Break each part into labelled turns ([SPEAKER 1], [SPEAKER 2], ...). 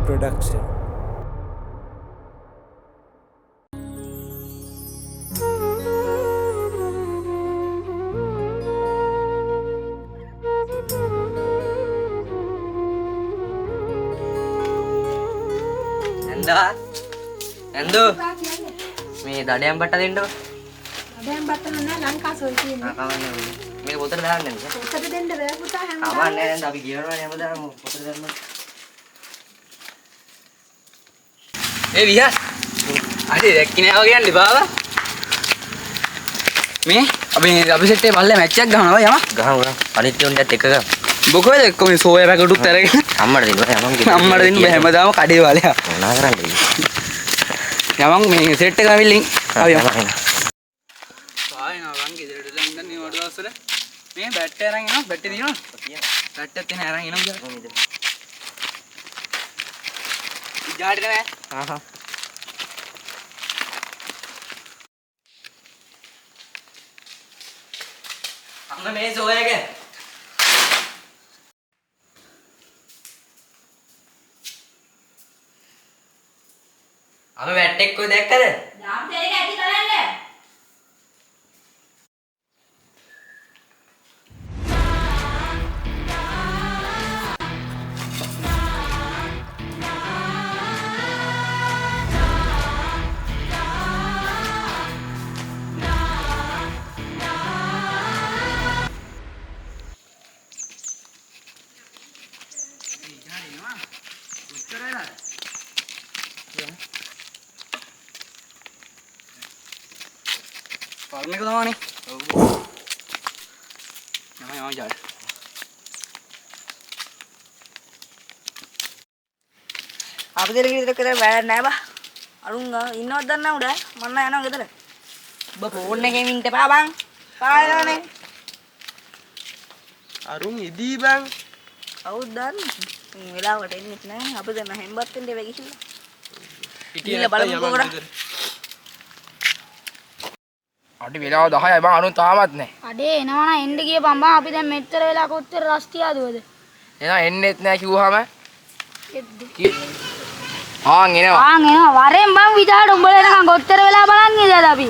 [SPEAKER 1] production.
[SPEAKER 2] Endu මේ දඩයන් බට්ට දෙන්න.
[SPEAKER 3] දඩයන් බට්ට නෑ ලංකාසෝල් තියෙන්නේ.
[SPEAKER 2] කවන්නේ. මේක පොතට දාන්න නේද?
[SPEAKER 3] පොතට දෙන්න බෑ පුතා හැමදාම.
[SPEAKER 2] කවන්නේ දැන් අපි කියනවනේ හැමදාම පොතට දාන්න. ඒ විහා. අනේ දැක්කේ නෑ වගේ යන්නේ බාවා. මේ අපි සෙට් එකේ පල්ලේ මැච් එකක් ගහනවා යම. ගහමු. අනිත් උන්ටත් එක ගමු. බොකෝද කොහේ සෝයා පැකටුත් අරගෙන අම්මට දෙන්න බෑ යමන්. අම්මට දෙන්න බෑ හැමදාම කඩේ වලයා. මොනා කරන්නේ? යමන් මේ සෙට් එක ගමිල්ලින් ආව යමන්. ආයෙනවා වං ගෙදරට දැන් ඉඳන් මේ වඩ දවස්වල මේ බැට් එක අරන් එනවා බැට් එක දිනනවා. බැට් එකත් එන අරන් එනවා කියලා. ඉජාට නෑ. ආහා. අන්න මේ සෝයාගේ අම වැට් එක්ක දැක්කද?
[SPEAKER 3] යාම් දෙක ඇති බලන්න.
[SPEAKER 2] Parme ko naman eh. Naman dyan.
[SPEAKER 3] අපි දෙල ගෙදර කරේ වැඩ නැහැ බා. අරුන් ඉන්නවද දන්නව උඩ? මන්න යනවා ගෙදර. ඔබ ෆෝන් එකෙන් ඉන්න එපා බං. පායලානේ.
[SPEAKER 1] අරුන් ඉදී බං.
[SPEAKER 3] කවුද දන්නේ? මේ වෙලාවට එන්නේ නැහැ. අපි දැන් හැම්බත් වෙන්න වෙ ගිහිල්ලා. ඉතින් බලමු කොහොමද?
[SPEAKER 2] අඩි වෙලාව 10යි බං අරුන් තාමත් නැහැ.
[SPEAKER 4] අඩේ එනවනම් එන්න ගියපන් බං අපි දැන් මෙච්චර වෙලා කොච්චර රස්තියාදුවද?
[SPEAKER 2] එහෙනම් එන්නෙත් නැහැ කිව්වහම
[SPEAKER 4] එද්දි.
[SPEAKER 2] ආන් එනවා.
[SPEAKER 4] ආන් එනවා වරෙන් බං විජාට උඹලා එනකන් කොච්චර වෙලා බලන් ඉඳලාද අපි?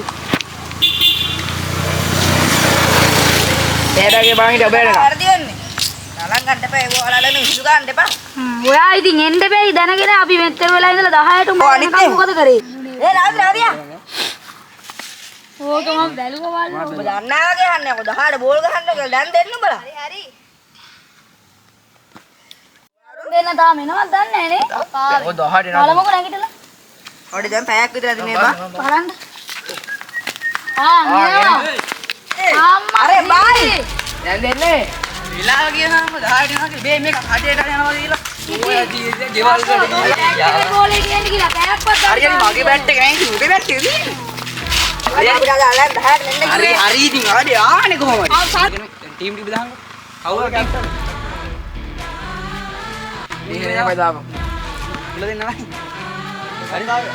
[SPEAKER 2] දෙඩගේ බං හිට ඔබ එනවා.
[SPEAKER 3] හරිද වෙන්නේ? නලන් ගන්න එපා ඒව ඔයාලා විසු ගන්න එපා.
[SPEAKER 4] ඔයා ඉතින් එන්න බෑයි දැනගෙන අපි මෙච්චර වෙලා ඉඳලා 10ට උඹ එනකන් මොකද කරේ?
[SPEAKER 3] ඒ රාදියා
[SPEAKER 4] ඕක මම බැලුවා වල්ලෝ.
[SPEAKER 3] ඔබ දන්නා වගේ යන්නේ කො 10ට බෝල් ගහන්න කියලා දැන් දෙන්න උඹලා. හරි හරි.
[SPEAKER 4] දෙන්න තාම එනවද දන්නේ නැහැ නේ.
[SPEAKER 2] ඔය 10ට එනවා.
[SPEAKER 4] බලමුකෝ නැගිටලා.
[SPEAKER 3] ඔඩි දැන් පැයක් විතර දිනේ බා.
[SPEAKER 4] බලන්න. එනවා. අම්මා
[SPEAKER 3] අරේ බායි.
[SPEAKER 2] දැන් දෙන්නේ. වෙලාව කියනම 10ට එනවා කියලා මේ මේක කඩේට යනවා කියලා. ඔය ජීවිතේ ගෙවල් කරලා
[SPEAKER 4] බෝලේ කියන්නේ කියලා පැයක්වත්
[SPEAKER 2] හරියට මගේ බැට් එක නෑ උඹේ බැට් එක තියෙන්නේ. හරි ඉතින් ආඩේ ආනේ කොහමද? ටීම් ටික දාන්න. කවුරු කැප්ටන්? මේ නේද දාපන්. ඉල දෙන්නවා. හරි හරි.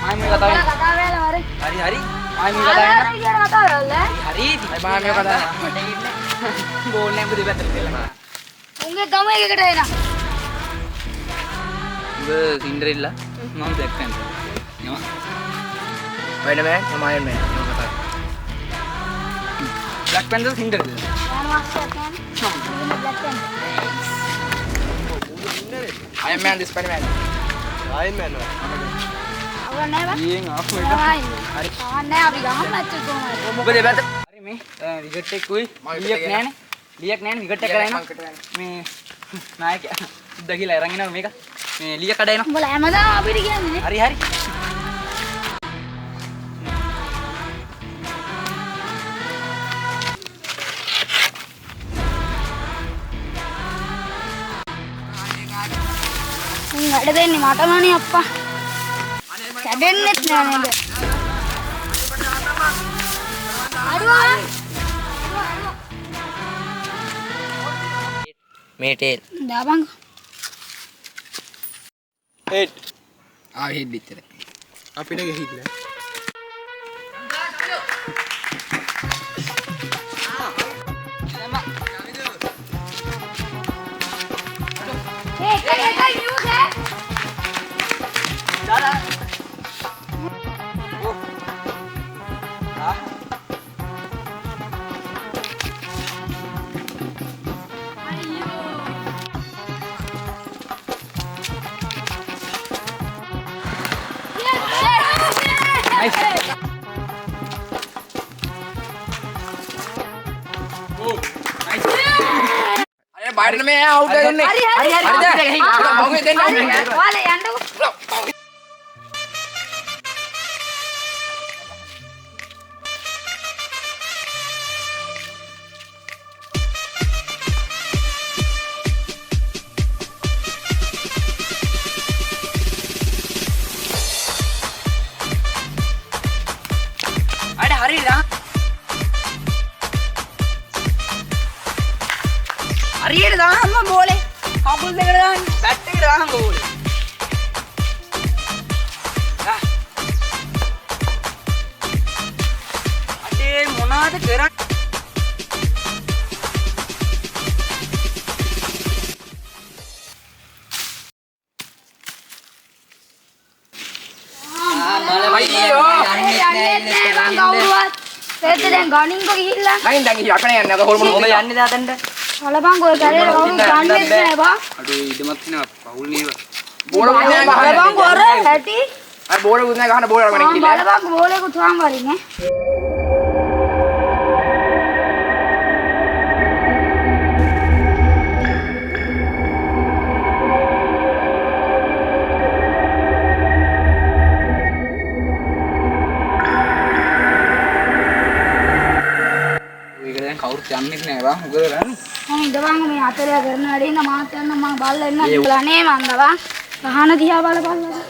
[SPEAKER 2] මම මේ කතාව.
[SPEAKER 4] කතා වෙලා වරේ.
[SPEAKER 2] හරි හරි. මම මේ කතාව යන්න.
[SPEAKER 4] කියන කතාව වෙලා.
[SPEAKER 2] හරි ඉතින් මම මේ කතාව. මට ඉන්නේ. බෝල් නෑ බුදු පැත්තට කියලා.
[SPEAKER 4] උන්ගේ ගම එකකට එනවා.
[SPEAKER 2] උඹ සින්ඩරෙල්ලා මම බ්ලැක් පැන්තර්. එනවා. Spider-Man sama Iron Man. Black Panther Cinderella.
[SPEAKER 4] යන වාස්යක් කියන්නේ. Black පැන්තර්.
[SPEAKER 2] Iron Man the Spider-Man.
[SPEAKER 1] Iron Man.
[SPEAKER 4] අවුල නැහැ බං.
[SPEAKER 2] ඊයෙන් ආපු එක.
[SPEAKER 4] හරි. ආන්නේ අපි ගහන්න නැච්ච කොහමද?
[SPEAKER 2] මොකද දෙපැත්ත? හරි මේ විකට් එකකුයි ලියක් නෑනේ. ලියක් නෑනේ විකට් එක කරා එනවා. මේ නායකයා සුද්දා කියලා අරන් එනවා මේක. මේ ලිය කඩ එනවා.
[SPEAKER 4] උඹලා හැමදාම අපිට කියන්නේ නේ.
[SPEAKER 2] හරි හරි.
[SPEAKER 4] වැඩ දෙන්නේ මටමනේ අප්පා. කැඩෙන්නෙත් නෑ නේද? අරුවා.
[SPEAKER 2] මේ ටේල්.
[SPEAKER 4] දාපන්.
[SPEAKER 1] හෙඩ්.
[SPEAKER 2] හෙඩ් විතර.
[SPEAKER 1] අපිට ගිහිල්ලා.
[SPEAKER 4] Hey, hey, hey, you there?
[SPEAKER 2] කාටද මේ අවුට් එක දුන්නේ?
[SPEAKER 3] හරි හරි
[SPEAKER 2] හරිද? මම දෙන්න
[SPEAKER 3] ඔයාලා යන්නකෝ.
[SPEAKER 2] අර හරිද?
[SPEAKER 3] හරියට දාන්න බෝලේ. කකුල් දෙකට දාන්න.
[SPEAKER 2] බැට් එකට දාන්න ඕනේ. අඩේ මොනවද කරන්නේ?
[SPEAKER 4] දැන් ගණින්කෝ ගිහිල්ලා
[SPEAKER 2] මයින් දැන් ඉතින් යකනේ යන්නේ. ඔක හොල්මන ඔබ යන්නේ දාතෙන්ට.
[SPEAKER 4] බලපන් ඔය කරේ කවුරු ගන්නෙත් නෑ බා.
[SPEAKER 1] අඩේ ඉදමත් තිනා පවුල් නේව.
[SPEAKER 2] බෝල ගහන්නේ
[SPEAKER 4] බලපන් කොර ඇටි.
[SPEAKER 2] අර බෝල ගුණා ගහන බෝල ගන්න ගිහිල්ලා.
[SPEAKER 4] බලපන් බෝලේකුත් වම් වලින් ඈ.
[SPEAKER 2] ඒක දැන් කවුරුත් යන්නේ නැහැ බා. මොකද කරන්නේ?
[SPEAKER 4] මම ඉඳපන් මේ අතරේ කරන වැඩේ ඉඳ මාත් යන්න මම බල්ලා එන්න කියලා නේ මන් දවා. ගහන දිහා බලපල්ලා.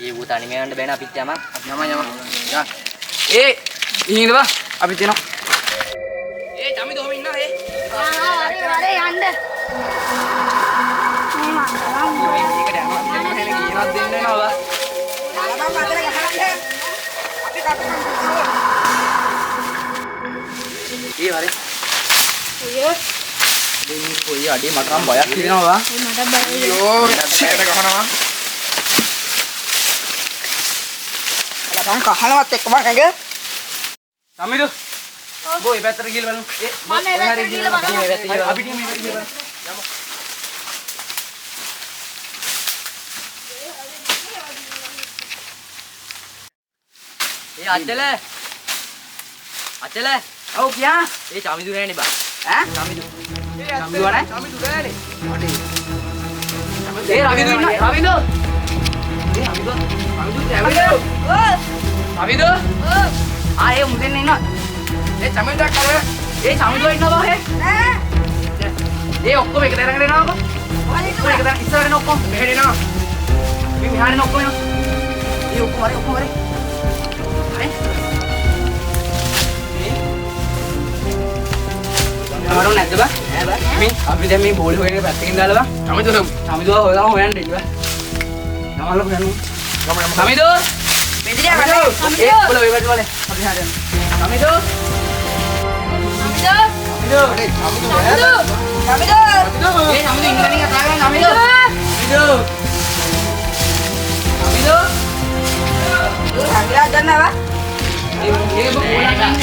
[SPEAKER 2] ඒ ඌ තනියම යන්න බෑන අපිත් යම. යම. යා. ඒ ඉහිඳ බා. අපි තියනවා. ඒ චමි දොම ඉන්නා ඒ.
[SPEAKER 4] වරේ යන්න. මේ මන් දවා.
[SPEAKER 2] මේකට යනවා. කියනවත් දෙන්නේ නැහැ බා.
[SPEAKER 3] බලපන් අතර ගහන්න. අපි කටුන්
[SPEAKER 2] ඒ වරේ.
[SPEAKER 4] ඔය
[SPEAKER 2] දෙන්නේ කොයි අඩේ මට නම් බයක් හිතෙනවා බා.
[SPEAKER 4] මට බය.
[SPEAKER 2] අයියෝ මෙතනට ගහනවා.
[SPEAKER 3] බලපන් කහනවත් එක්ක මං ඇඟ.
[SPEAKER 2] සමිදු. බෝ ඒ පැත්තට ගිහලා බලමු. ඒ
[SPEAKER 4] මම මේ පැත්තට ගිහලා බලමු.
[SPEAKER 2] අපි ටීම් එකට ගිහලා බලමු. යමු. ඒ අචල
[SPEAKER 3] ඔව් කියා.
[SPEAKER 2] ඒ චමිදු නෑනේ බා.
[SPEAKER 3] ඈ?
[SPEAKER 2] චමිදු.
[SPEAKER 3] චමිදු
[SPEAKER 2] වනේ?
[SPEAKER 3] චමිදු ගෑනේ. අඩේ.
[SPEAKER 2] ඒ රවිදු ඉන්න රවිදු. ඒ රවිදු. රවිදු.
[SPEAKER 3] ආ ඒ මුදෙන් ඉන්නවා.
[SPEAKER 2] ඒ චමිදු කර. ඒ චමිදු ඉන්නවා බා
[SPEAKER 3] ඈ?
[SPEAKER 2] ඒ ඔක්කොම එකට අරගෙන එනවා බා. ඔක්කොම එකට ඉස්සරගෙන ඔක්කොම මෙහෙට එනවා. අපි මෙහාට ඔක්කොම එනවා. ඒ ඔක්කොම හරි. හරි. අමාරු නැද්ද බා? ඈ බා. අපි දැන් මේ බෝල් හොයන පැත්තකින් දාලා බා. චමිදු හොයන්න ඉන්න බා. යමල හොයන්න. චමිදු.
[SPEAKER 3] මෙදිරියා කඩේ.
[SPEAKER 2] ඒ බෝල ඔය පැත්තට වල. අපි හරියට යනවා. චමිදු. චමිදු.
[SPEAKER 3] චමිදු.
[SPEAKER 2] ඒ චමිදු ඉංග්‍රීසි කතා කරන්නේ චමිදු. චමිදු.
[SPEAKER 3] හංගලා ගන්නවා.
[SPEAKER 2] ඒ බෝල ගන්න.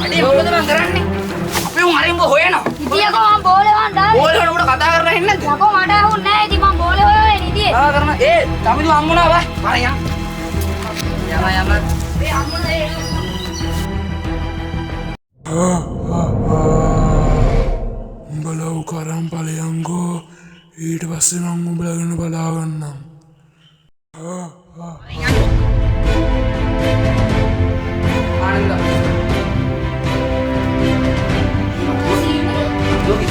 [SPEAKER 2] අඩේ මොකද මං කරන්නේ? අපි උන් අරින්බ හොයනවා.
[SPEAKER 4] ඉතියකෝ මම බෝලේ වන් දාලා.
[SPEAKER 2] බෝල් වලට කතා කරලා ඉන්නේ නැද්ද?
[SPEAKER 4] යකෝ මට ඇහුන්නේ නැහැ. ඉතින් මම බෝලේ හොයන්නේ ඉතියේ.
[SPEAKER 2] කතා කරන ඒ චමිදු හම්බුණා බා. මම යම.
[SPEAKER 4] ඒ අම්මුනේ
[SPEAKER 5] උඹලව කරම් ඵලයන්ගෝ ඊට පස්සේ මම උඹලා ගැන බලා ගන්නම්.
[SPEAKER 2] ආනන්ද. ලෝකෙ